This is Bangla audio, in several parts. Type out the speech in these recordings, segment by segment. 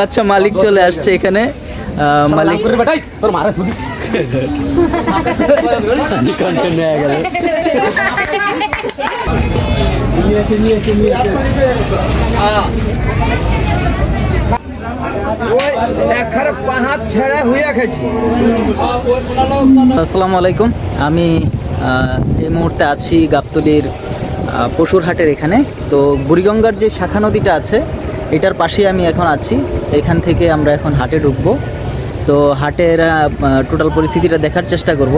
আচ্ছা, মালিক চলে আসছে এখানে। মালিক আসসালামু আলাইকুম। আমি এই মুহূর্তে আছি গাবতলীর পশুর হাটের এখানে। তো বুড়িগঙ্গার যে শাখা নদীটা আছে এটার পাশেই আমি এখন আছি। এখান থেকে আমরা এখন হাটে ঢুকবো। তো হাটের টোটাল পরিস্থিতিটা দেখার চেষ্টা করব।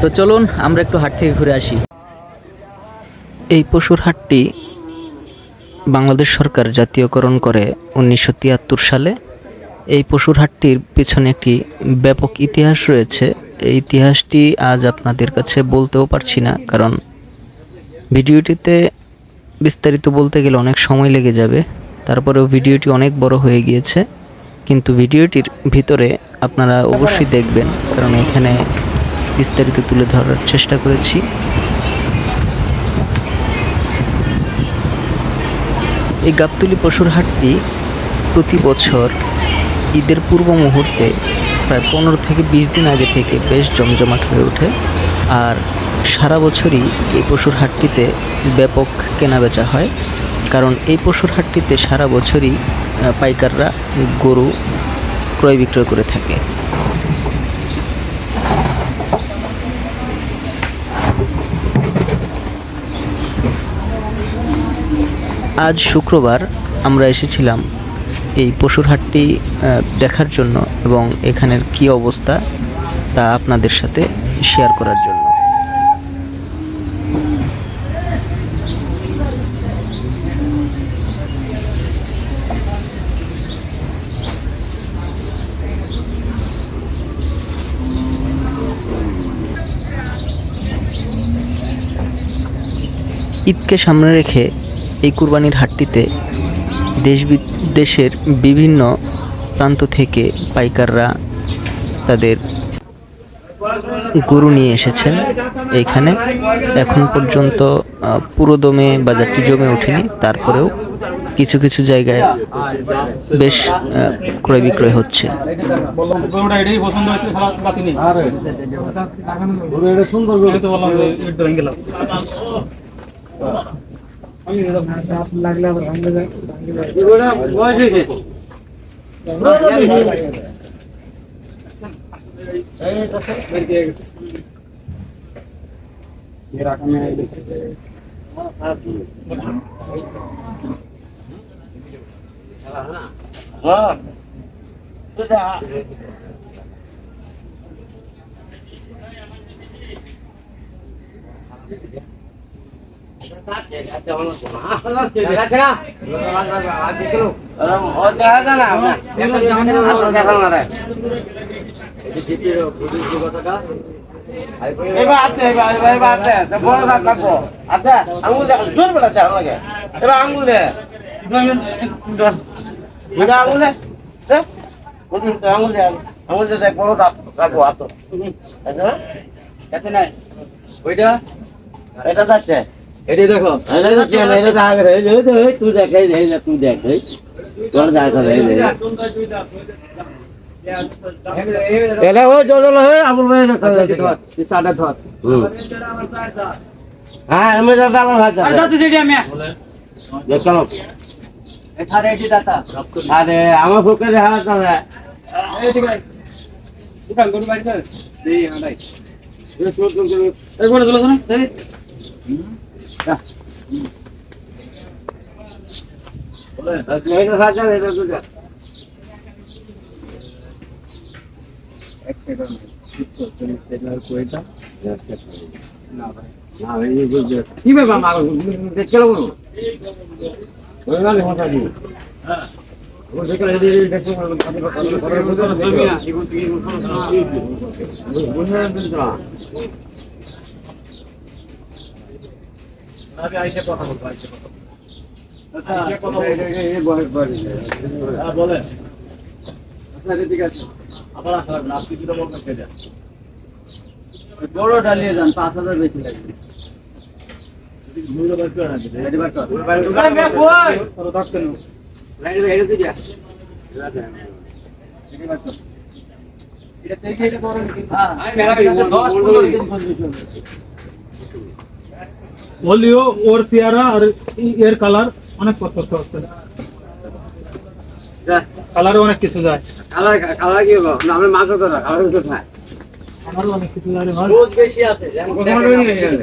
তো চলুন আমরা একটু হাট থেকে ঘুরে আসি। এই পশুর হাটটি বাংলাদেশ সরকার জাতীয়করণ করে 1973 সালে। এই পশুর হাটটির পেছনে একটি ব্যাপক ইতিহাস রয়েছে। এই ইতিহাসটি আজ আপনাদের কাছে বলতেও পারছি না, কারণ ভিডিওটিতে বিস্তারিত বলতে গেলে অনেক সময় লেগে যাবে। তারপরেও ভিডিওটি অনেক বড় হয়ে গিয়েছে, কিন্তু ভিডিওটির ভিতরে আপনারা অবশ্যই দেখবেন, কারণ এখানে বিস্তারিত তুলে ধরার চেষ্টা করেছি। এই গাবতলী পশুর হাটটি প্রতি বছর ঈদের পূর্ব মুহূর্তে প্রায় 15 থেকে 20 দিন আগে থেকে বেশ জমজমাট হয়ে ওঠে। আর সারা বছরই এই পশুর হাটটিতে ব্যাপক কেনাবেচা হয়, কারণ এই পশুর হাটটিতে সারা বছরই পাইকাররা গরু ক্রয় বিক্রয় করে থাকে। আজ শুক্রবার আমরা এসেছিলাম এই পশুর হাটটি দেখার জন্য এবং এখানের কি অবস্থা তা আপনাদের সাথে শেয়ার করার জন্য। ঈদকে সামনে রেখে এই কুরবানির হাটটিতে দেশের বিভিন্ন প্রান্ত থেকে পাইকাররা তাদের গরু নিয়ে এসেছেন এইখানে। এখন পর্যন্ত পুরোদমে বাজারটি জমে ওঠেনি, তারপরেও কিছু কিছু জায়গায় বেশ ক্রয় বিক্রয় হচ্ছে। লাগলে আবার ভাঙে যায়। বয়স হয়েছে এটা যাচ্ছে। এটা দেখো, তুই দেখ, তুই দেখ তোর যায় করে ও জল হয়ে আবুল ভাই হ্যাঁ আমি আরে আমার পক্ষে দেখা কি ব্যাপার দেখতে লাগবো ঠিক আছে আবার আসা লাগবে আপনি যেটা বলবেন সেটা বড়টা নিয়ে যান 5000 বেশি লাগবে মুড়ো বার করে না দিতে রেডি বার কর ভাই মে কই তোর ডাক্তার নো রেডি দিতে যা রেডি বার কর এটা থেকে এটা বড় নাকি হ্যাঁ আমি মেলা 10 বলিও ওর চেহারা আর এর কালার অনেক পার্থক্য আছে কালারে অনেক কিছু যায় কালার কি হবে না আমরা মাংস করা কালার তো না আমারও অনেক কিছু যায় ভাই রোজ বেশি আছে যেমন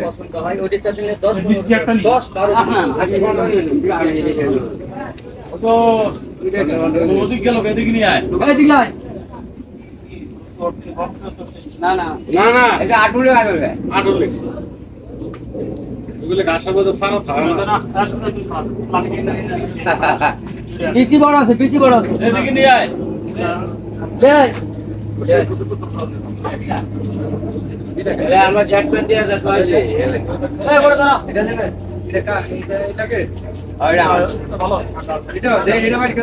পছন্দ হয় ওইটা চা দিলে 10 12 তো ওদিক গেল এদিকে নিয়ে আয় এদিকে আয় না না না না এটা আটুলে আসবে আটুলে ওগুলো ঘাসের মধ্যে সারা থাকে না বেশি বড় আছে এদিকে নিয়ে আয় লে আমরা চ্যাটমেন্ট দিয়ে যা কইছে এই বড় দাঁড়া এটা নেবে এটাকে আইডা ভালো এটা দে এটা বাইরে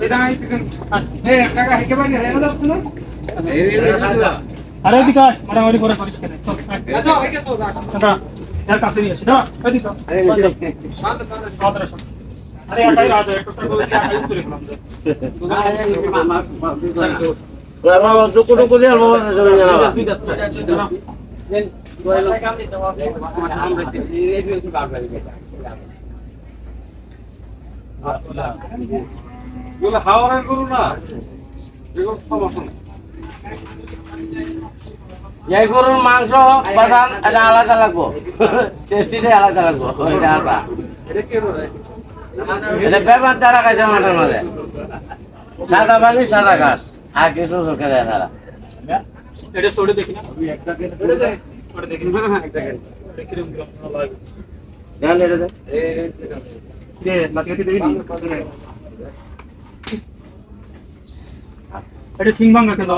এটা আই পিছন এই টাকা হেকে বাইরে রেনা দাও না আরে দিকা মারামারি করে করিস কেন আচ্ছা ওইটা তো রাখ দাদা এর কাছে নিয়ে আসি দাদা এই দিকা শান্ত আরে একাই রাজ একটা করে দিয়ে আকাই চলে গেলাম বাবা টুকু দিয়ে বাবা জমি না তুই যাচ্ছে হাওয়ার করু না এই গরুর মাংস বাদাম এটা আলাদা লাগবো টেস্টিটা আলাদা লাগবো এটা আলাদা এটা ব্যাপার চারা খাইছে মাঠের মাঝে সাদা পানি সাদা ঘাস আর কিছু চোখে দেয় তারা এটা ছোড়ে দেখি না ছোড়ে দেখি না একটা যে লাগিয়ে দিই এটা সিং ভাঙা কেন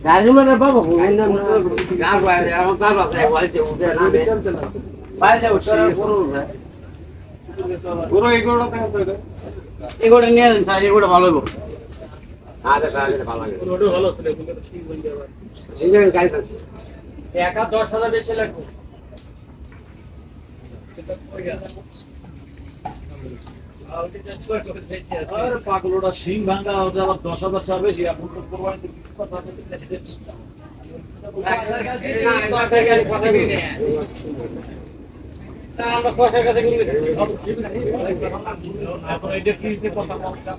গাড়ি মানে বাবা এগুলো নিয়ে যান এগুলো ভালো হইব একা 10,000 বেশি লাগবে পাগলোটা সিং ভাঙা ওটা আবার 10,000 টাকা বেশি এখন তো কোরবানি কথা আছে আমরা কষার কাছে এখন এটা কি কথা বলতাম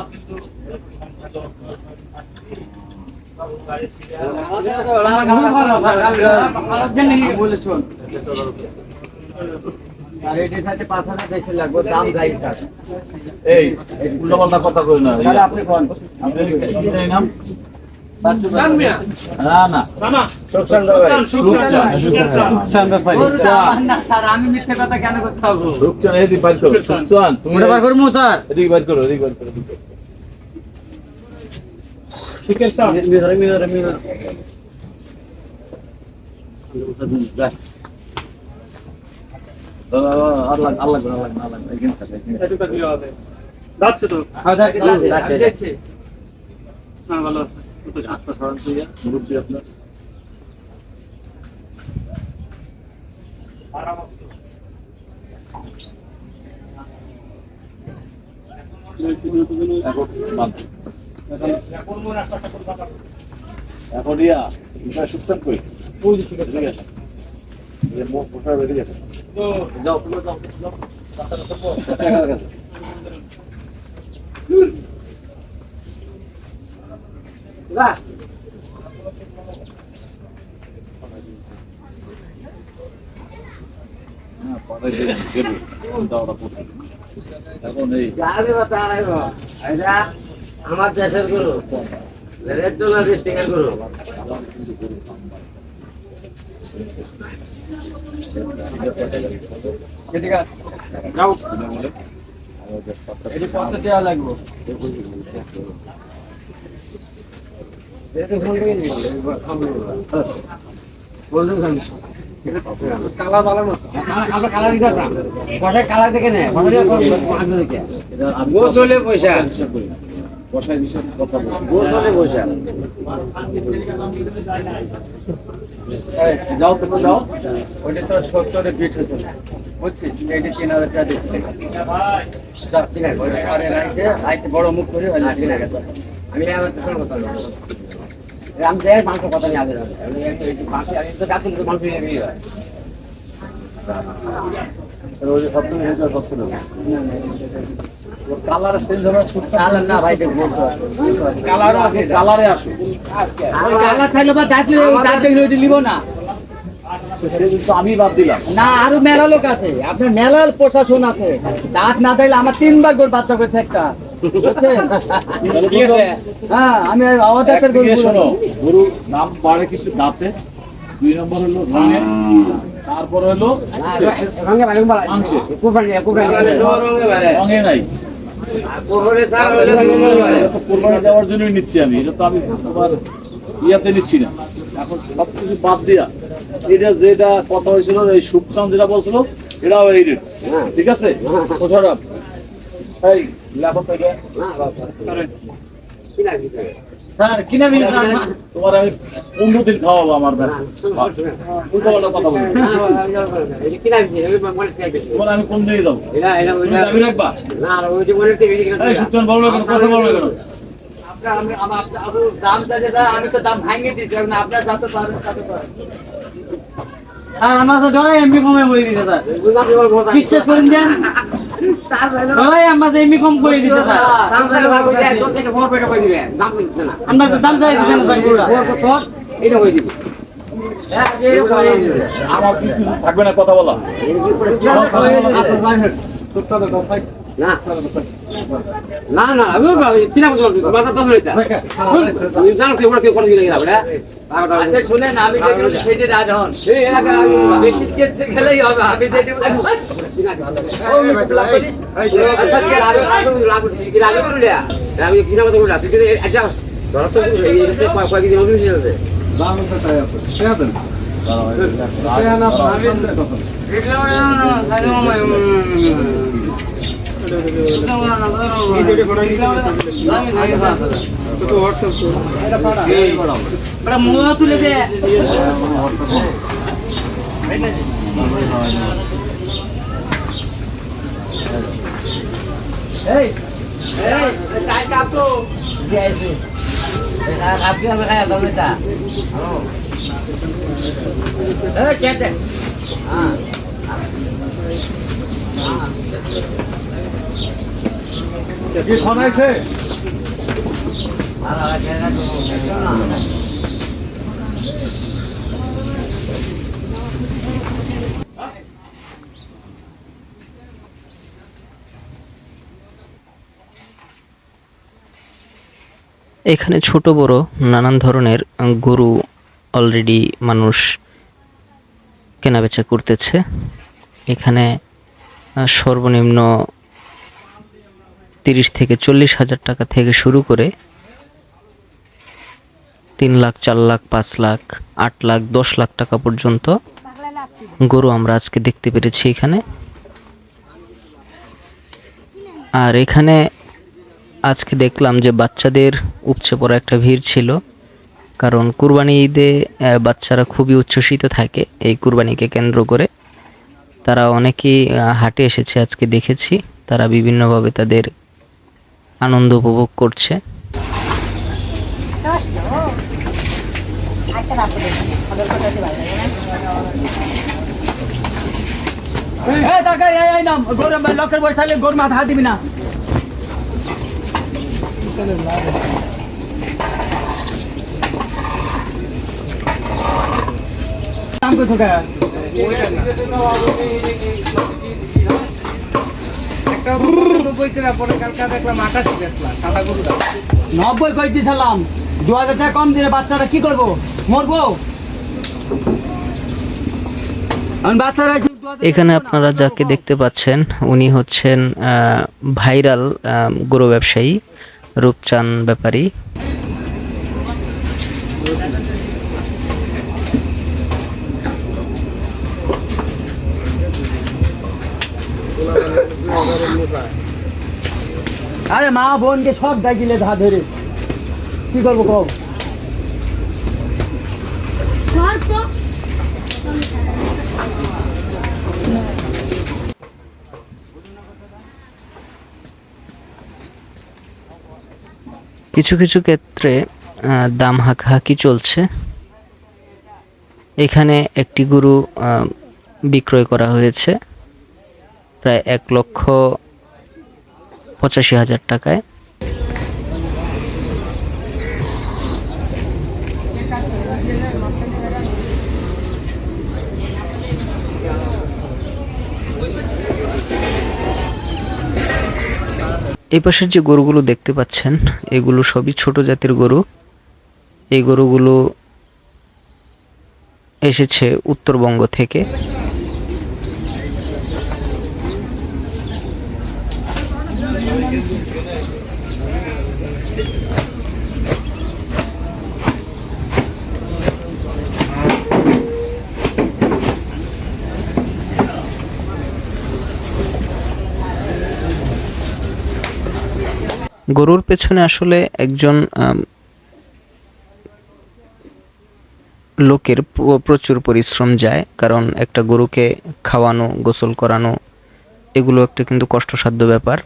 কিন্তু এই উল্টাপাল্টা কথা কই না আপনি কোন নাম আমি মিথ্যে কথা কেন করতে হবো তুমি বার করবো স্যার এদিকে বার করো এদিকে বার করো ঠিক আছে আল্লাহ যাচ্ছে তো ভালো আপনার এখন ইয়া সুস্থান কই ঠিক আছে পোষা বেরিয়ে গেছে যাও তুমি যাও আমার দেশের গরু রেড জোনা ডিস্ট্রিক্টের গরু যাও এটি কত দেওয়া লাগবে বলুন কালা ভালো না আমরা কালার দিতে পারতাম বসায় কালার দেখে নেয় বসায় দেখে গোসলে পয়সা বসায় বিষয় কথা বলবো। গোসলে পয়সা যাও তো যাও। ওইটা তো 70 ফিট হতো বুঝছিস এইটা 3000 টাকা দিয়েছিল যাক ঠিক আছে ওইটা আরে আইছে বড় মুখ করে হইলো 3000 টাকা আমি আবার তোর কথা বলবো আমি দেয় মাংস কথা নিয়ে আগে আমি তো ডাক্তার তো মাংস নিয়ে বিয়ে হয় ওই যে 70 হাজার 70 কালার চেঞ্জ হবে কালার না ভাই দেখো কালারও আছে কালারে আসো কালার থাকলে বা ডাকলে দাঁত দেখলে ওইটা নিব না। সেটা কিন্তু আমি বাদ দিলাম। না আরো মেলা লোক আছে, আপনার মেলার প্রশাসন আছে, দাঁত না দিলে আমার 3 বার করে বাচ্চা করেছে একটা, বুঝছেন? হ্যাঁ আমি আমাদের এক শোনো গরু নাম বাড়ে কিছু দাঁতে, 2 নম্বর হলো রঙে, তারপর হলো রঙে ভালো ভালো মাংসে। কুরবানি রঙে বেলে রঙে নাই। কোরবানি সারা হলে রঙে বেলে এটা তো কোরবানি দেওয়ার জন্যই নিচ্ছি আমি, এটা তো আমি তোমার ইয়াতে নিচ্ছি না। এখন সবকিছু বাদ দিয়া এটা যেটা কথা হয়েছিল এই সুপচান যেটা বলছিল এটাও এই রেট, ঠিক আছে? কোথাও এই লেখো তো এটা। স্যার কিনা মিলে স্যার তোমার আমি 15 দিন খাওয়াবো আমার ব্যাস। উল্টোপাল্টা কথা বলবো কিনা মনে তোমার আমি কোন দিকে যাবো? এটা এটা তুমি দাবি রাখবা? না ওই যে মনে এই সুপচান বলবে কেন, কথা বলবে কেন? আমি তো দাম ভাঙিয়ে দিচ্ছি, আপনার যাতে পারেন তাতে পারেন। আর আমার তো ডলাই এমবি কমে বলে দিতে স্যার, বিশ্বাস করেন দেন ডলাই আমার এমবি কম করে দিতে স্যার, আমরা তো দাম চাই দিতে না স্যার পুরা। এটা হয়ে দিবে আমার কি কিছু থাকবে না কথা বলা? না না আমি কিনা বলছি মাথা 10 লিটার তুমি জানো কি ওরা কি করে দিলে গেলা আচ্ছা শুনেন, আমি যেটা সেটা রাজ হন, এই এলাকা আমি বেশি কেটে খেলেই হবে, আমি যেটা আমি কিনা মতো বলে তুই আচ্ছা ধরো তো এই কয়েকদিন অফিস আছে মুখ তুলে দে আপনি আমি খাই দাম এটা কি খানাইছে? এখানে ছোট বড় নানান ধরনের গরু অলরেডি মানুষ কেনাবেচা করতেছে। এখানে সর্বনিম্ন 30 থেকে 40 হাজার টাকা থেকে শুরু করে 3 লাখ, 4 লাখ, 5 লাখ, 8 লাখ, 10 লাখ টাকা পর্যন্ত গরু আমরা আজকে দেখতে পেরেছি এখানে। আর এখানে আজকে দেখলাম যে বাচ্চাদের উপচে পড়া একটা ভিড় ছিল, কারণ কুরবানি ঈদে বাচ্চারা খুবই উচ্ছ্বসিত থাকে এই কুরবানিকে কেন্দ্র করে। তারা অনেকেই হাটে এসেছে, আজকে দেখেছি তারা বিভিন্নভাবে তাদের আনন্দ উপভোগ করছে। লকের বয়স থাকলে গোর মাথা হাত দিবি না। দাম কত টাকা? একটা 90 টাকা পরে কালকে দেখলাম 88 টাকা সাদা গরুটা 90 কই দিছিলাম, 2000 টাকা কম দিলে বাচ্চারা কি করবো, মরবো? আমি বাচ্চারা এখানে আপনারা যাকে দেখতে পাচ্ছেন উনি হচ্ছেন ভাইরাল গরু ব্যবসায়ী রূপচান ব্যাপারী। আরে মা বোনকে সব ডাকিলে ধা ধরে কি করবো কম? কিছু কিছু ক্ষেত্রে দাম হাঁকাহাঁকি চলছে। এখানে একটি গরু বিক্রয় করা হয়েছে প্রায় 1,85,000 টাকায়। এই পাশের যে গরুগুলো দেখতে পাচ্ছেন এগুলো সবই ছোট জাতের গরু। এই গরুগুলো এসেছে উত্তরবঙ্গ থেকে। গরুর পেছনে আসলে একজন লোকের প্রচুর পরিশ্রম যায়, কারণ একটা গরুকে খাওয়ানো, গোসল করানো এগুলো একটা কিন্তু কষ্টসাধ্য ব্যাপার।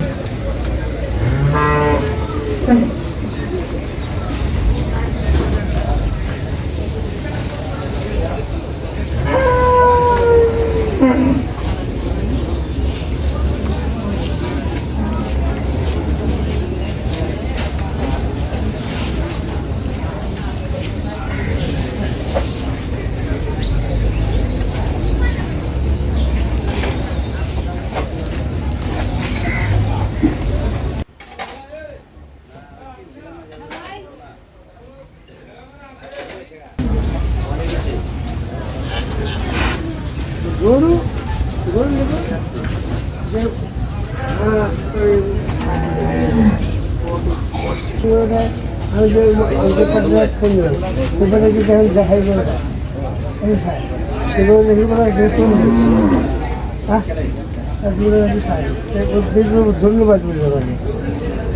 ধন্যবাদ বলি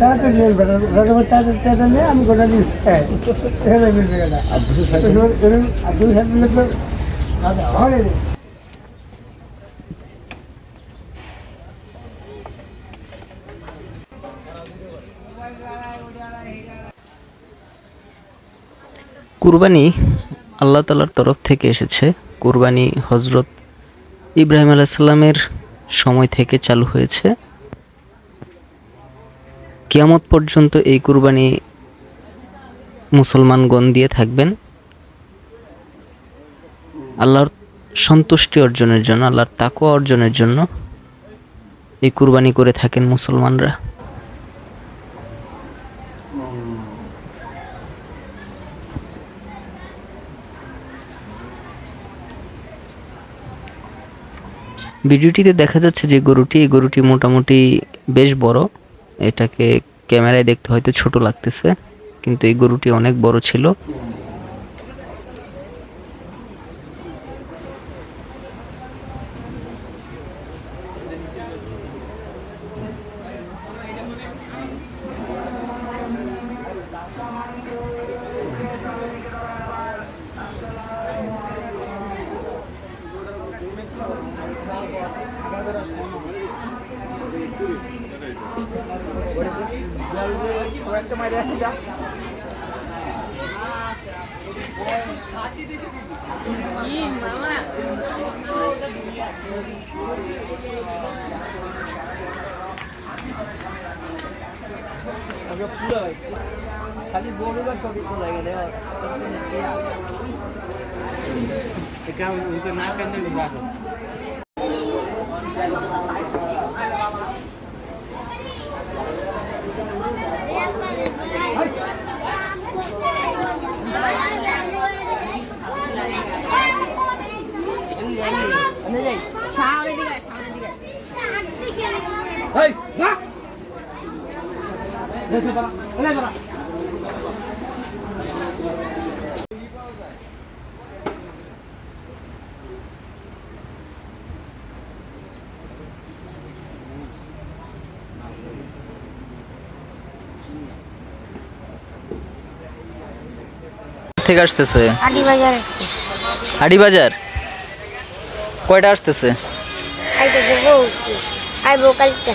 তাড়াতাড়ি তাড়াতাড়ি আমি গোটা দিই আব্দুল সাহেব বলে তো হয়। কুরবানি আল্লাহ তাআলার তরফ থেকে এসেছে। কুরবানি হযরত ইব্রাহিম আলাইহিস সালামের সময় থেকে চালু হয়েছে। কিয়ামত পর্যন্ত এই কুরবানি মুসলমানগণ দিয়ে থাকবেন। আল্লাহর সন্তুষ্টি অর্জনের জন্য, আল্লাহর তাকওয়া অর্জনের জন্য এই কুরবানি করে থাকেন মুসলমানরা। ভিডিওটিতে দেখা যাচ্ছে যে এই গরুটি মোটামুটি বেশ বড়। এটাকে ক্যামেরায় দেখতে হয়তো ছোট লাগতেছে, কিন্তু এই গরুটি অনেক বড় ছিল। খালি বড়রা ছবি তোলা গেলে না কেন রাখো থেকে আসতেছে? আদি বাজার আসছে হাডি বাজার। কয়টা আসতেছে? আইতেছে বউকে আইবো কালকে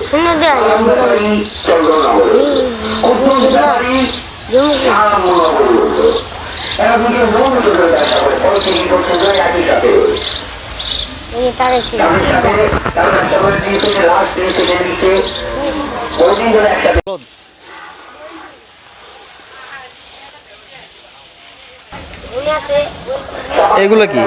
শুনে দেয়া যায় এগুলো কি?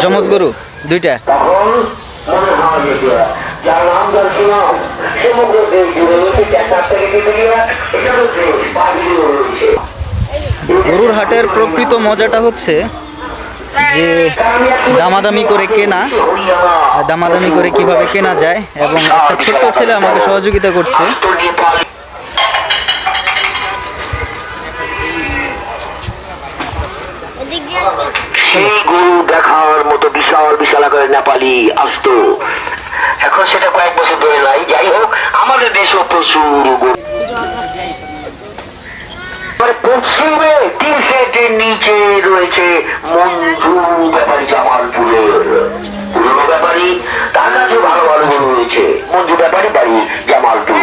যমজ গরু দুইটা। গরুর হাটের প্রকৃত মজাটা হচ্ছে যে দামাদামি করে কেনা, দামাদামি করে কিভাবে কেনা যায়, এবং একটা ছোট্ট ছেলে আমাকে সহযোগিতা করছে। সেই গরু দেখার মতো বিশাল বিশাল আকারের নেপালি আসতো, এখন সেটা কয়েক বছর ধরে নাই। যাই হোক, আমাদের দেশেও প্রচুর গরু। পশ্চিমে 3 সেটের নিচে রয়েছে মঞ্জু ব্যাপারী জামালপুরের পুরনো ব্যাপারী, তার কাছে ভালো ভালো গরু রয়েছে। মঞ্জু ব্যাপারী বাড়ি জামালপুর।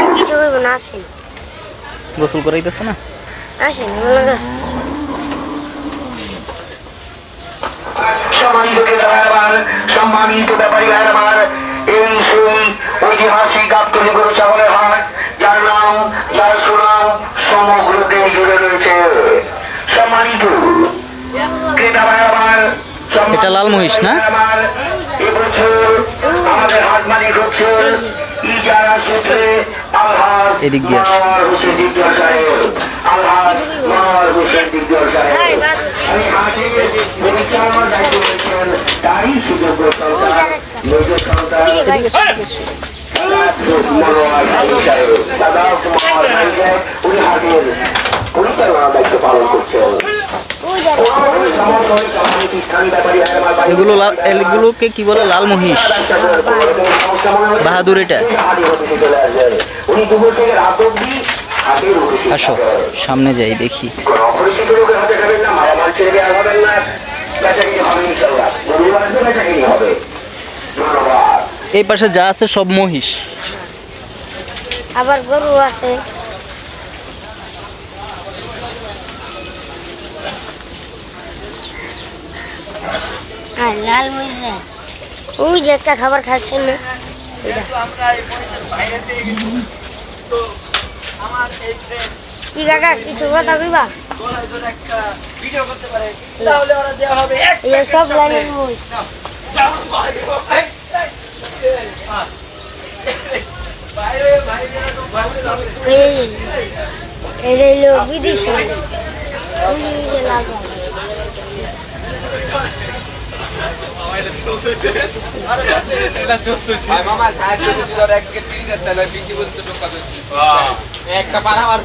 গোসল করাইতেছে না? সম্মানিত ক্রেতার, সম্মানিত ব্যাপারী ভাইয়ের, এই সেই ঐতিহাসিক গাবতলী গরু ছাগলের হাট, যার নাম, যার সুনাম সমগ্র দেশ জুড়ে রয়েছে। সম্মানিত ক্রেতা ভাইয়ের, এটা লাল মহিষ না? এবছর আমাদের হাট মালিক হচ্ছে ইজারা সূত্রে আলহাজ এদিক দিয়ে আসো। মনোয়ার হোসেন দিগদার সাহেব। আলহাজ মনোয়ার হোসেন দিগদার সাহেব আমি হাটে পরিচালনার দায়িত্ব রয়েছেন, তারই সুযোগ্য সন্তান, নিজের সন্তান মনোয়ার সাহেব। দাদা মনোয়ার সাহেব উনি হাটের পরিচালনার দায়িত্ব পালন করছেন। এগুলোকে কি বলে? লাল মহিষ, বাহাদুর। এটা আসো সামনে যাই দেখি। এই পাশে যা আছে সব মহিষ। আবার গরু আছে। আর লাল মরিচ, ওই যে একটা খাবার খাচ্ছেন না, কি কাকা কিছু কথা কইবা? সব লাইনের বই এটা হলো বিদেশি একটা পারা আর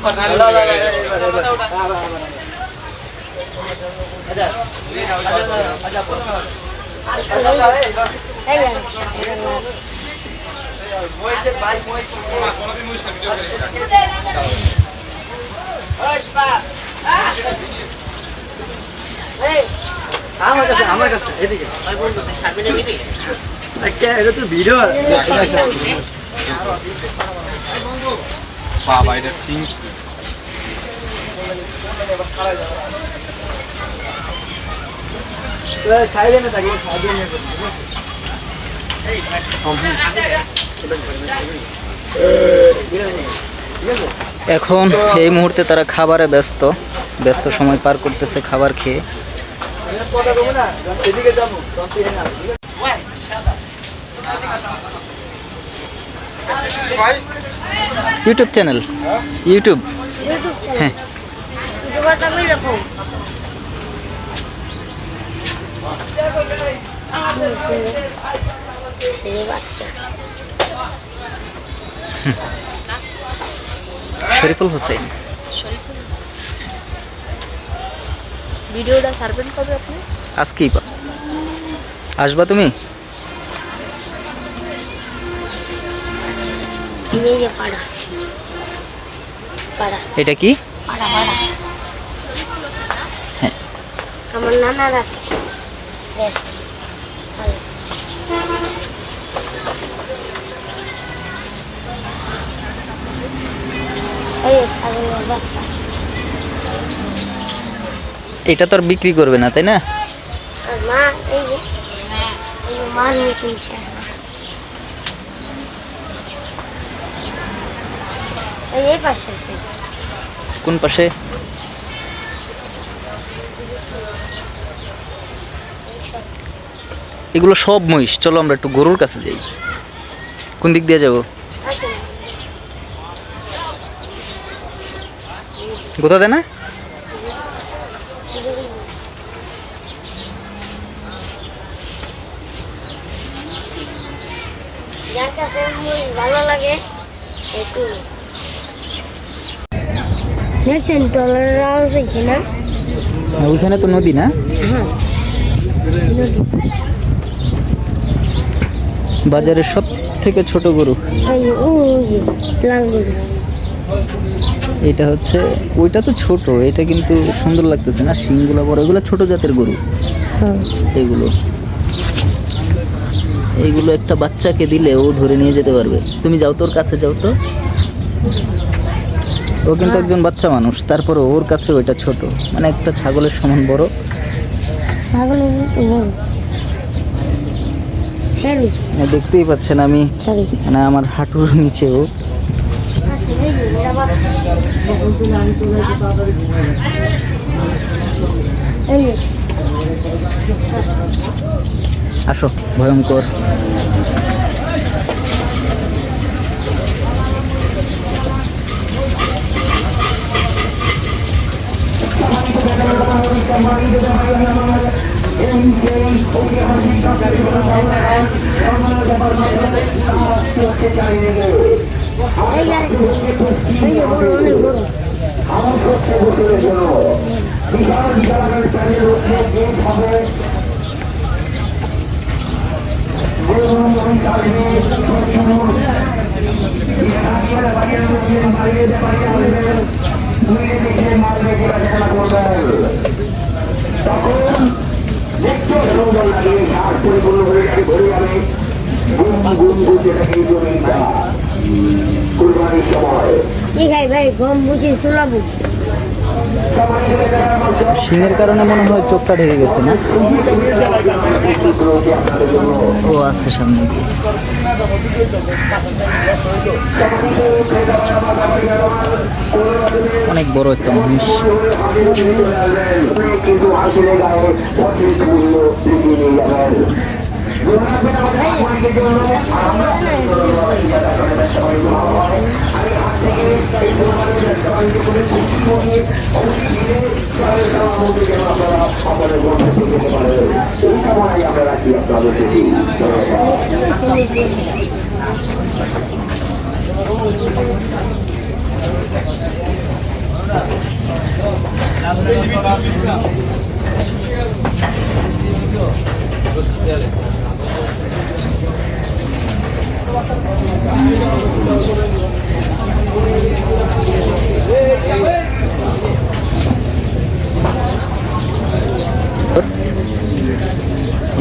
আমার কাছে এদিকে এটা তো ভিডিও বাবা, এটা সিং এখন এই মুহূর্তে তারা খাবারে ব্যস্ত ব্যস্ত সময় পার করতেছে খাবার খেয়ে। YouTube channel? ইউটিউব, হ্যাঁ। শরীফুল হোসেন। ভিডিওটা সার্ভেন্ট কবে আপনি? আজকেই আসবা তুমি? এই যে পাড়া পাড়া এটা কি? পাড়া পাড়া হ্যাঁ। আমার নানার আছে বেশ ভালো। এই ছাগলের বাচ্চা এটা তো আর বিক্রি করবে না, তাই না? আর মা এই যে মা নিয়ে কিনছে। এই পাশে আছে। কোন পাশে? এগুলো সব মহিষ। চলো আমরা একটু গরুর কাছে যাই। কোন দিক দিয়ে যাব? আছে কোথা দেয় না? যার কাছে ভালো লাগে একটু দেখছেন টলার আওয়াজ হয়েছে না? ওইখানে তো নদী না? হ্যাঁ বাজারের সব থেকে ছোট গরু ওই যে লাল গরু। এটা হচ্ছে, ওইটা তো ছোট, এটা কিন্তু সুন্দর লাগতেছে না, শিংগুলো বড়। এগুলো ছোট জাতের গরু। হ্যাঁ এইগুলো একটা বাচ্চাকে দিলে ও ধরে নিয়ে যেতে পারবে। তুমি যাও, তোর কাছে যাও তো। ও কিন্তু একজন বাচ্চা মানুষ, তারপরে ওর কাছে ওইটা ছোট, মানে একটা ছাগলের সমান বড়। ছাগলের গরু ছেড়ু মানে দেখতেই পাচ্ছেন আমি, ছেড়ু মানে আমার হাঁটুর নিচেও। আসো, ভয়ঙ্কর। অনেক বড়। কি খাই ভাই? গম বুঝি শোনাবো। শিঙের কারণে মনে হয় চোখটা ঢেকে গেছে না? ও আছে সামনে দিয়ে। অনেক বড় একটা মহিষ।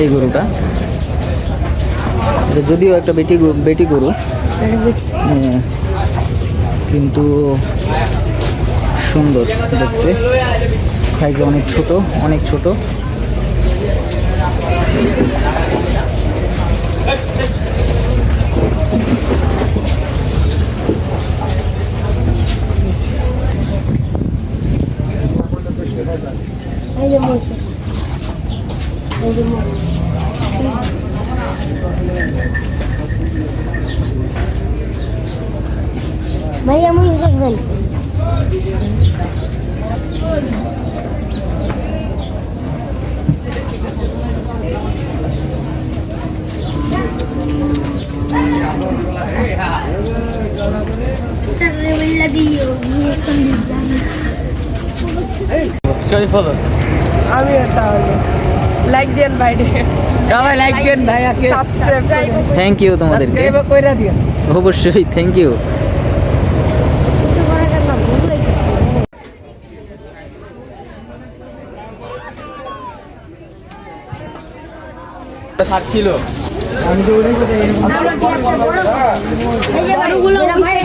এই গরুটা, এটা যদিও একটা বেটি গরু, কিন্তু সুন্দর দেখতে, সাইজে অনেক ছোট, অনেক ছোট। ভাইয়া মুখ দেখবেন। Dios, শরীফুল হোসেন। আমি তাহলে লাইক দেন বাইরে, সবাই লাইক দেন ভাইয়াকে, সাবস্ক্রাইব থ্যাংক ইউ তোমাদেরকে, সাবস্ক্রাইব কইরা দিন। অবশ্যই থ্যাংক ইউ। ছিল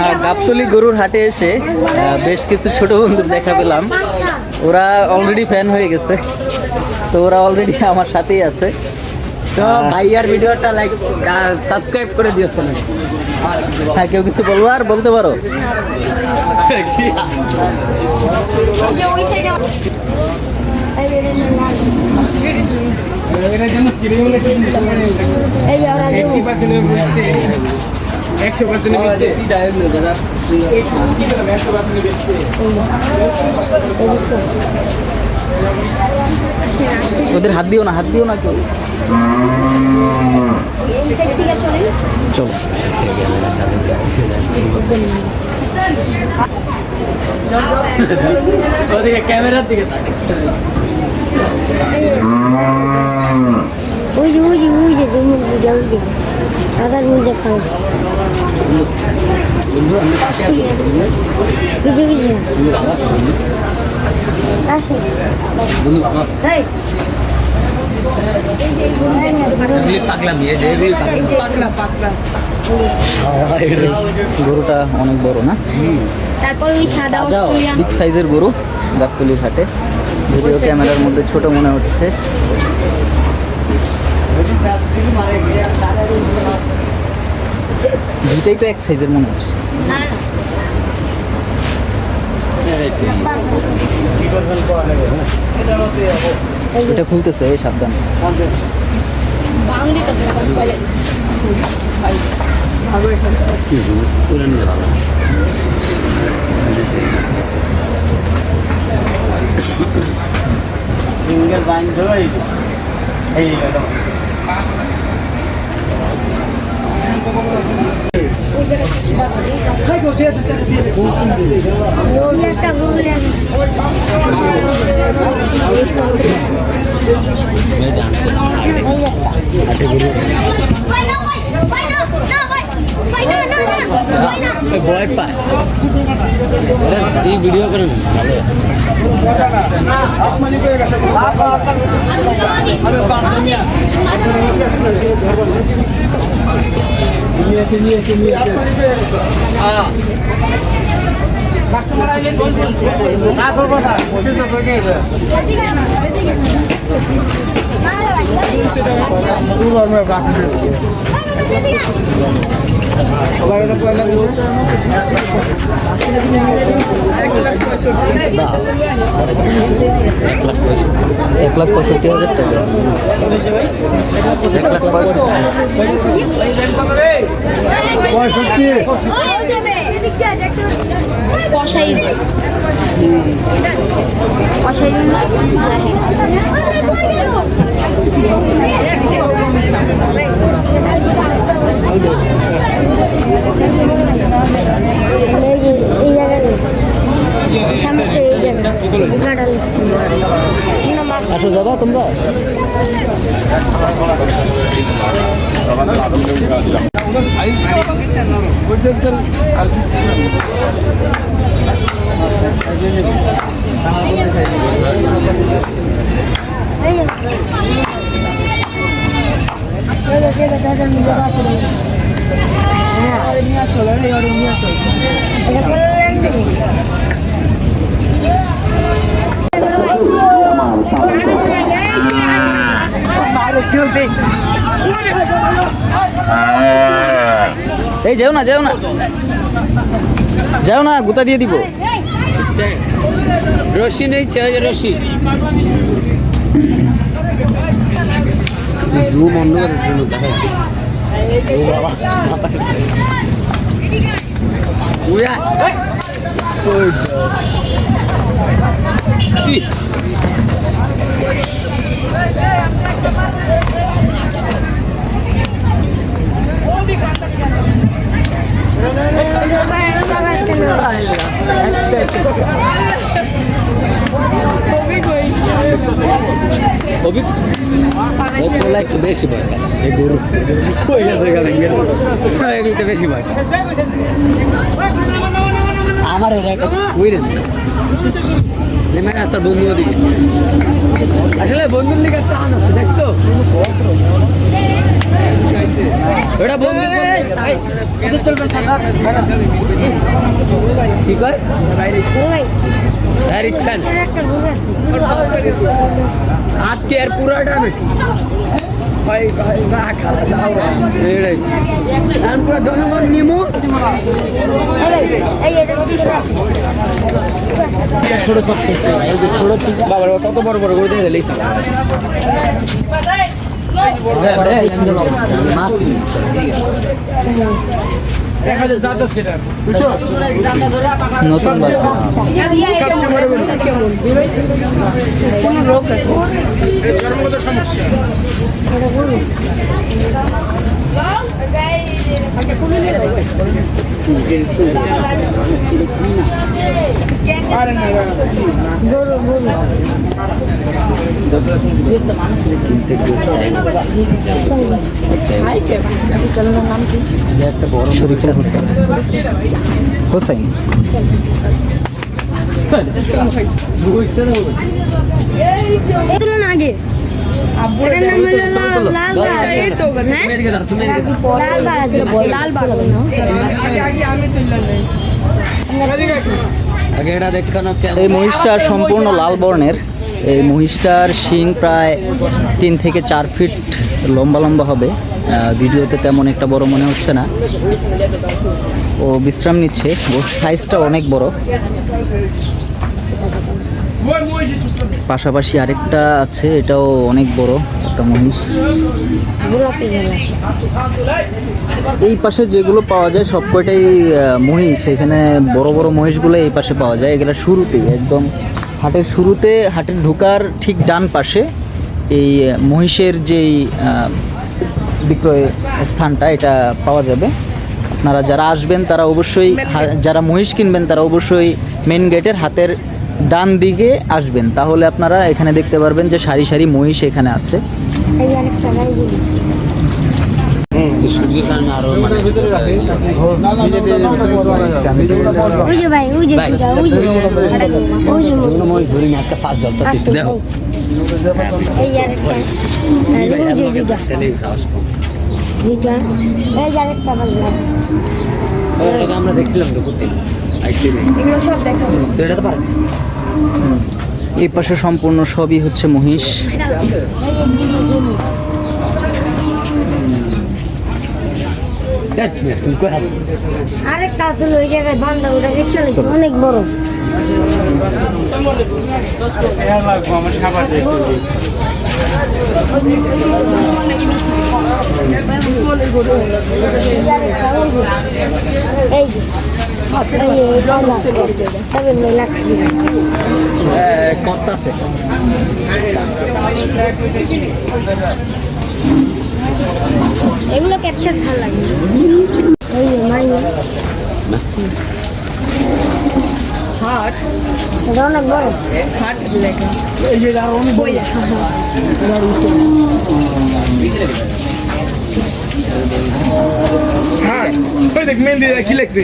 হ্যাঁ, গাবতলী গরুর হাটে এসে বেশ কিছু ছোট বন্ধুর দেখা পেলাম। ওরা অলরেডি ফ্যান হয়ে গেছে, তো ওরা অলরেডি আমার সাথেই আছে। তো ভাইয়ার ভিডিওটা লাইক সাবস্ক্রাইব করে দিও চ্যানেল। হ্যাঁ, কেউ কিছু বলবো আর বলতে পারো? ওদের হাত দিও না, হাত দিও না কেউ। চলো, ওদিকে ক্যামেরার দিকে তাক। ওই যে জমির দিকে ওই দিকে সাদার মধ্যে খারাপ কিছু কিছু আসে এই যে গরুটা অনেক বড় না? তারপর ওই সাদা অস্ট্রেলিয়ান বিগ সাইজের গরু গাবতলীর হাটে, যদিও ক্যামেরার মধ্যে ছোট মনে হচ্ছে। দুইটাই তো এক সাইজের মনে হচ্ছে। না এটা খুলতেছে, এই সাবধান। ফিঙ্গার বাইন্ড হই এই একটা গরু ভয় পায় এই ভিডিও করেন এক লাখ 65,000 টাকা। কষাই কষাই এই জায়গায় সামনে এই জায়গায় আসো, যাবা তোমরা? এই যাও না, যাও না, যাও না, গুতা দিয়ে দিব। রশি নেই, রশি বন্ধ করার জন্য দেখা হবি ওগুলো একটু বেশি ভয় পায় এই গরু কই গেছে এখানে এগুলোতে বেশি ভয় পায় আমার এর একটা বুঝলেন তোর বন্ধু ওদিকে আসলে বন্ধুর লিগে টান আছে দেখছো ওটা বন্ধু কি কয় হ্যাঁ রিক্সা একটা ঘুরে আছে আজকে আর পুরাটা নাকি পুরো জনগণ নিমু ছোট ছোট বাবা কত বড় বড় করে দিয়ে দিলে মাছ নতুন বাস কিনতে কেউ চায় না যে একটা বড় শরীফ হোসেন আগে এই মহিষটা সম্পূর্ণ লাল বর্ণের। এই মহিষটার শিং প্রায় 3 থেকে 4 ফিট লম্বা লম্বা হবে। ভিডিওতে তেমন একটা বড় মনে হচ্ছে না। ও বিশ্রাম নিচ্ছে, ওর সাইজটা অনেক বড়। পাশাপাশি আরেকটা আছে, এটাও অনেক বড় একটা মহিষ। এই পাশে যেগুলো পাওয়া যায় সব কয়টাই মহিষ। এখানে বড় বড় মহিষগুলো এই পাশে পাওয়া যায়। এগুলো শুরুতেই একদম হাটের শুরুতে, হাটের ঢোকার ঠিক ডান পাশে এই মহিষের যেই বিক্রয় স্থানটা এটা পাওয়া যাবে। আপনারা যারা আসবেন তারা অবশ্যই, যারা মহিষ কিনবেন তারা অবশ্যই মেন গেটের হাতের ডান দিকে আসবেন, তাহলে আপনারা এখানে দেখতে পারবেন যে সারি সারি মহিষ এখানে আছে। আমরা দেখছিলাম এই পাশে সম্পূর্ণ সবই হচ্ছে মহিষ। আরেকটা আসলে ওই জায়গায় বান্ধা ওটাকে চলেছে অনেক বড়। এগুলো ক্যাপচার ভালো লাগে। অনেক বড় দেখ মেহেন্দি কি লাগছে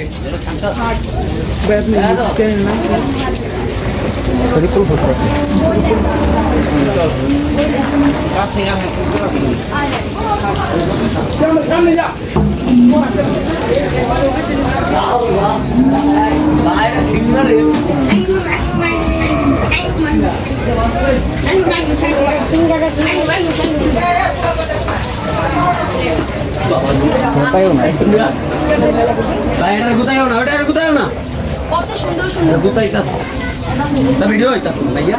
কত সুন্দর সুন্দর ভিডিও হইতাছে ভাইয়া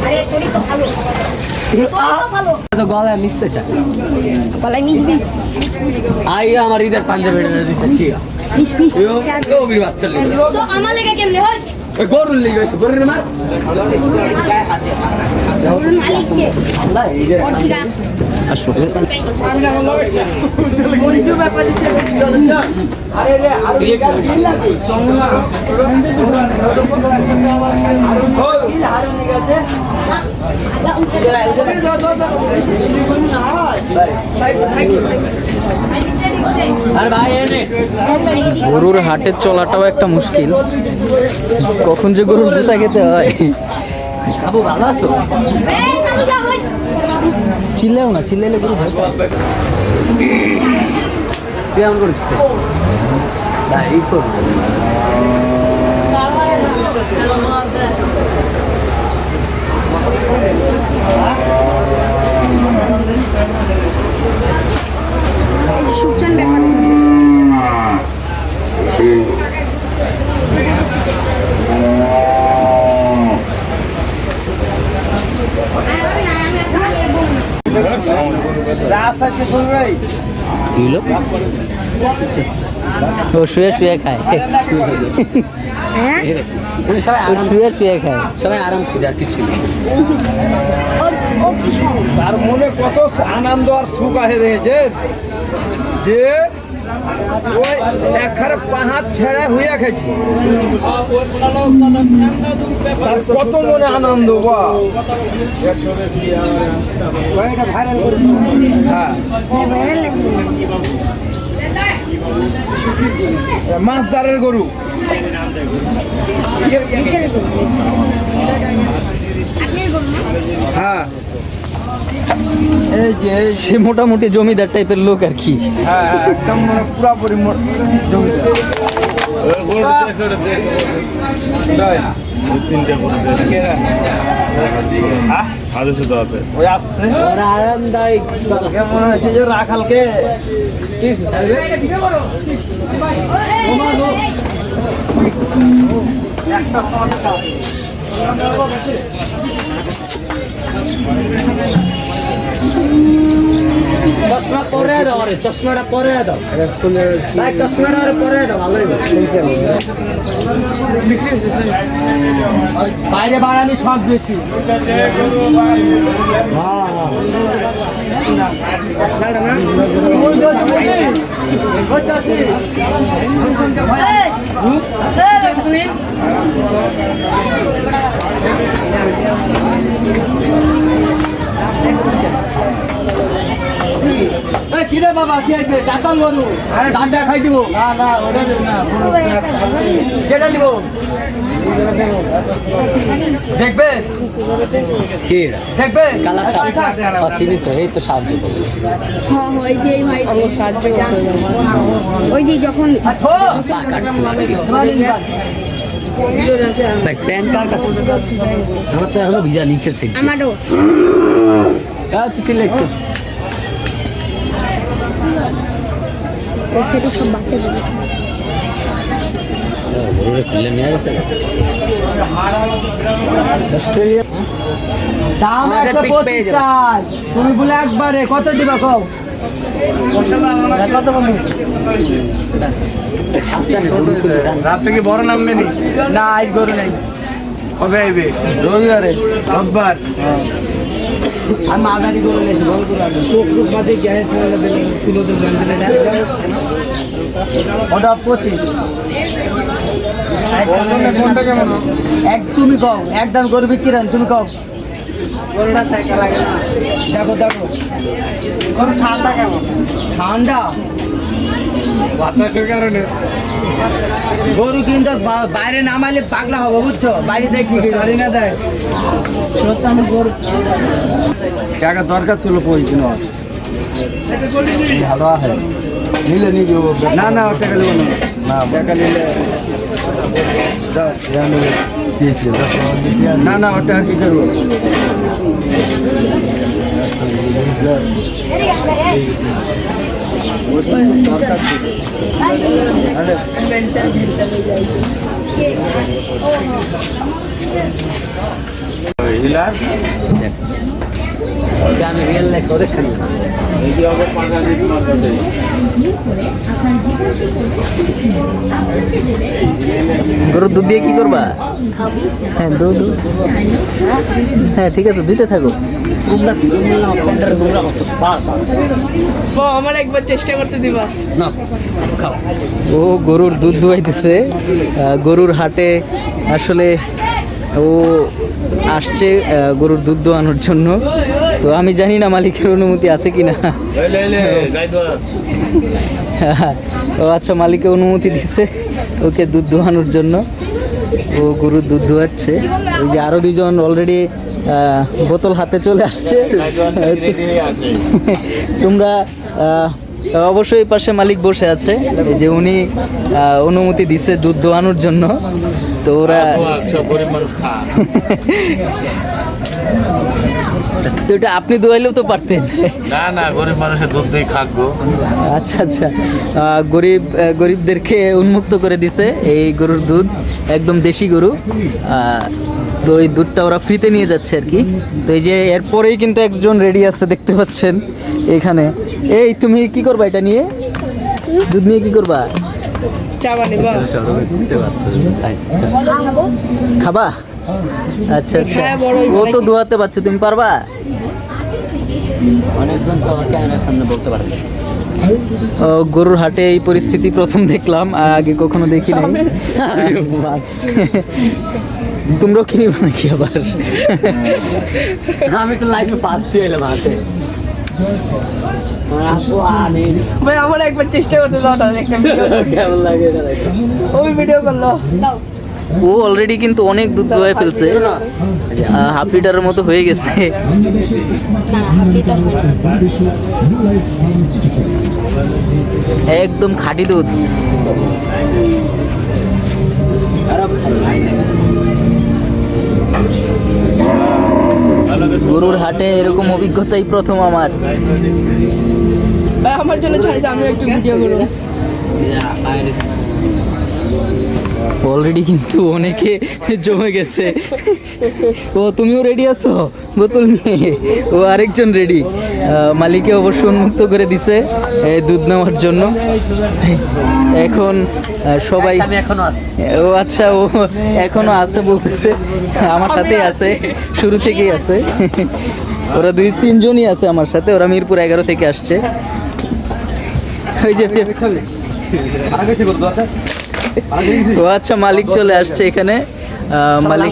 আরে তোরই তো ভালো তো গলায় মিশতে চায় গলায় মিশবি আই আমার ঈদের পাঞ্জাবি দিছে ছিয়া মিশ মিশ ও বীর বাচ্চা লেগে তো আমার লেগে কেমনে হয় ওই গরুর লেগে হইছে গরুর মার মালিককে আল্লাহ ঈদের ওর ঠিকা আসো। গরুর হাটে চলাটাও একটা মুশকিল, কখন যে গরুর জুতা খেতে হয়। আবু ভালো আছো? চিল্লাও না, চিল্লাইলে গরু ভয় পায়। কেমন করছে এই করবে সুচান ব্যাপার ও শুয়ে শুয়ে খায়, ও শুয়ে শুয়ে খায়, সবাই আরাম খুঁজার কিছু নেই। তার মনে কত আনন্দ আর সুখ আসে রয়েছে যে ওই একখানে পাহাড় ছেড়া হইয়া খেয়েছি, তার কত মনে আনন্দ। হ্যাঁ, মাছদারের গরু, হ্যাঁ এই যে সে মোটামুটি জমিদার টাইপের লোক আর কি। হ্যাঁ হ্যাঁ, একদম মানে পুরাপুরি জমিদার। ওই আসছে আরামদায়ক মনে হচ্ছে যে রাখালকে একটা চশমা পরে দাও, আরে চশমাটা পরে দাও ভাই, চশমাটা আরে পরে দাও, ভালোই বাইরে বাড়ানি সব বেশি। কিরে বাবা, কি আছে? দাঁতাল গরু, দাঁত দেখাই দিব। না না, ওটা না, যেটা দিব দেখবে, কি দেখবে কালা সাপ চিনি তো, এই তো সাহায্য করবে। হ্যাঁ ওই যে ভাই সাহায্য করছে, ওই যে যখন প্যান্ট কার কাছে? আমার তো এখনো ভিজা নিচের সিট। আমারও তুই চিল্লাইস তো। সেটা সব বাচ্চাদের খুলে নিয়ে গেছে দাম 125 চাই, তুমি বলে একবারে কত দিবা কও? কত বলবো? রাত থেকে বড় নামবে নি? না আজ গরু নেই, কবে আইবে? রবিবারে রোববার। আমি মাগারি গরু নিয়েছি, বড় গরু আনবো। চোখ টুক বাদে গ্যাস কিলোদের দাম দিলে ওটা 25। কোনটা কেমন? এক তুমি কও, একদম গরু বিক্রি রান, তুমি কও। গরুটা টাকা লাগে না, দেখো দেখো গরু ঠান্ডা কেমন? ঠান্ডা বাতাসের কারণে গরু কিন্তু বাইরে নামাইলে পাগলা হবে, বুঝছো? বাইরে দেয় ঠিক আছে না, দেয় সত্যি। আমি গরু টাকা দরকার ছিল পয়সা ভালো আছে, নিলে নিবি। না না, টাকা নেবো না, টাকা নিলে না না, ওটা কি করবো? আমি রিয়েল লাইফ করে খাই। এই যে আবার পাঁচা দিয়ে তোমার কাছে গরুর দুধ দিয়ে কি করবা? হ্যাঁ দুধ, হ্যাঁ ঠিক আছে দিতে থাকো। আমার একবার চেষ্টা করতে দিবা। ও গরুর দুধ দুয়াইতেছে। গরুর হাটে আসলে ও আসছে গরুর দুধ দোয়ানোর জন্য। তো আমি জানি না মালিকের অনুমতি আছে কিনা। ও আচ্ছা, মালিকের অনুমতি দিচ্ছে ওকে দুধ দোয়ানোর জন্য। ও গরুর দুধ দোয়াচ্ছে। ওই যে আরো দুজন অলরেডি বোতল হাতে চলে আসছে। তোমরা অবশ্যই পাশে মালিক বসে আছে, এই যে উনি অনুমতি দিছে দুধ দোয়ানোর জন্য। তো ওরা তো এটা আপনি দোয়াইলেও তো পারতেন। না না, গরিব মানুষের দুধ দিয়ে খাকবো। আচ্ছা আচ্ছা, গরিবদেরকে উন্মুক্ত করে দিছে এই গরুর দুধ, একদম দেশি গরু। তো এই দুধটা ওরা ফ্রিতে নিয়ে যাচ্ছে আর কি। তো এই যে এরপরেই কিন্তু একজন রেডি আছে দেখতে পাচ্ছেন এখানে। এই তুমি কি করবা এটা নিয়ে? দুধ নিয়ে কি করবা? খাবা? আচ্ছা আচ্ছা, ও তো দোয়াতে পারছে, তুমি পারবা? অনেকজন তো আমার ক্যামেরার সামনে বলতে পারবে। গরুর হাটে এই পরিস্থিতি প্রথম দেখলাম, আগে কখনো দেখি নাই। তোমরাও কিনবা নাকি আবার? আমি তো লাইফে ফার্স্ট এলাম হাতে। ভাই আমার একবার চেষ্টা করতে দাও না, কেমন লাগে এটা দেখো। ওই ভিডিও করলো। ও অলরেডি কিন্তু অনেক দুধ দোয়াই ফেলছে, হাফ লিটারের মতো হয়ে গেছে। একদম খাঁটি দুধ। গরুর হাটে এরকম অভিজ্ঞতাই প্রথম আমার। ভাই আমার জন্য ছাড়িস, আমি একটু ভিডিও করব। অলরেডি কিন্তু অনেকে জমে গেছে। ও তুমিও রেডি আছো বোতল নিয়ে? ও আরেকজন রেডি। মালিকে অবশ্য উন্মুক্ত করে দিছে দুধ নেওয়ার জন্য। এখন সবাই ও আচ্ছা, ও এখনো আছে বলতেছে, আমার সাথেই আছে, শুরু থেকেই আছে। ওরা 2-3 জনই আছে আমার সাথে, ওরা মিরপুর 11 থেকে আসছে। ওই যে ও আচ্ছা, মালিক চলে আসছে এখানে। মালিক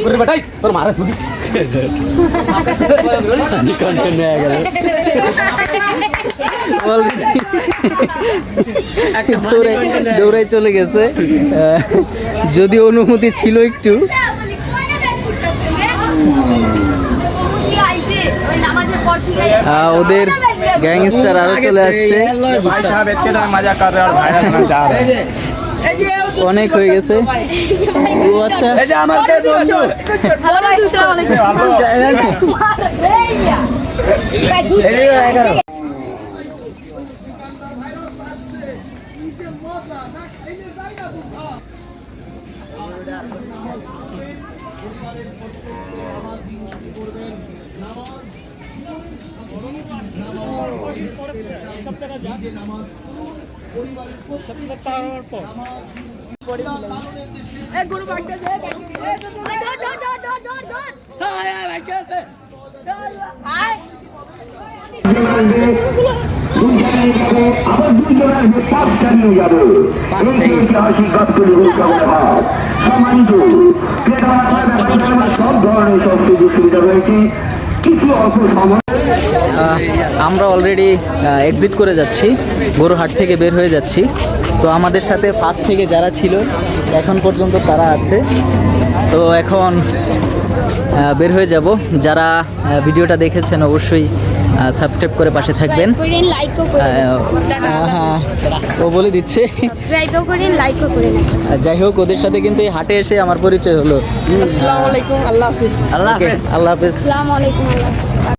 দৌড়াই চলে গেছে, যদি অনুমতি ছিল একটু। ওদের গ্যাংস্টার আরো চলে আসছে। অনেক হয়ে গেছে। ও আচ্ছা, আবার 2 জন আসবে, 5টা নিয়ে যাবে। ঐতিহাসিক গাবতলী গরুছাগলের হাট সম্মানিত ক্রেতা, সব ধরনের সব সুযোগ সুবিধা রয়েছে। কিছু অল্প সময় আমরা অলরেডি এক্সিট করে যাচ্ছি, গরুহাট থেকে বের হয়ে যাচ্ছি। তো আমাদের সাথে ফার্স্ট থেকে যারা ছিল এখন পর্যন্ত তারা আছে। তো এখন বের হয়ে যাব। যারা ভিডিওটা দেখেছেন অবশ্যই সাবস্ক্রাইব করে পাশে থাকবেন। হ্যাঁ, ও বলে দিচ্ছে। যাই হোক, ওদের সাথে কিন্তু এই হাটে এসে আমার পরিচয় হলো। আসসালামু আলাইকুম, আল্লাহ হাফেজ। আল্লাহ হাফেজ। আসসালামু আলাইকুম।